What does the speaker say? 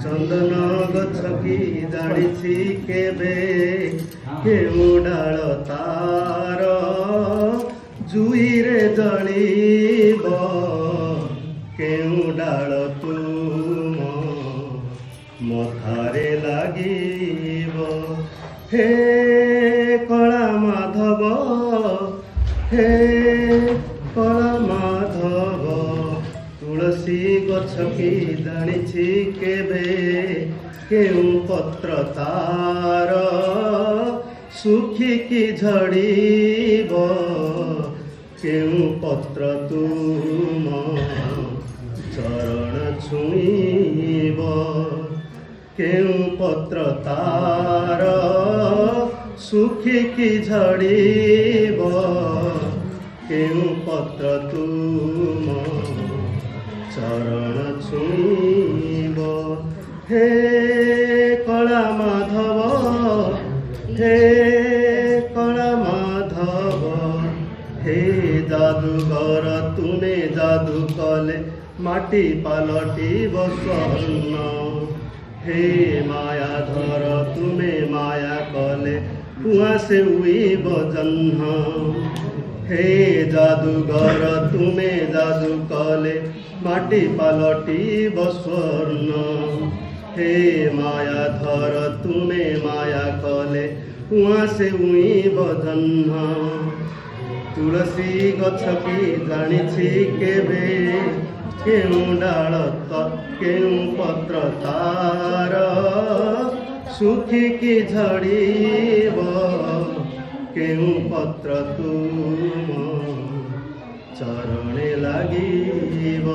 चंदन गछ की जानिछि केबे केउ डाल तार जुईरे जलिब केउ डाल तुम मथारे लागिब हे कला माधव हे कला माधव तुलसी गछ की जानिछि केबे केउ पत्र तार सुखिकी झड़ीब केउ पत्र तुम चरण छुईब केउ पत्र तार सुखिकी झड़ीब केउ पत्र तुम चरण छुईब हे कला माधव हे कला माधव हे जादूगर तुमे जादू कले माटी पालटिब स्वर्ण हे मायाधर तुमे माया कले कुआसे उइब जह्न हे जादूगर तुमे जादू कले माटी पालटिब स्वर्ण हे मायाधर तुमे माया कले कुआसे उइब जह्न तुलसी गछ की जानिछि केबे केउ डाल केउ पत्र तार सुखिकी झड़ीब केउ पत्र तुम चरणे लागिब।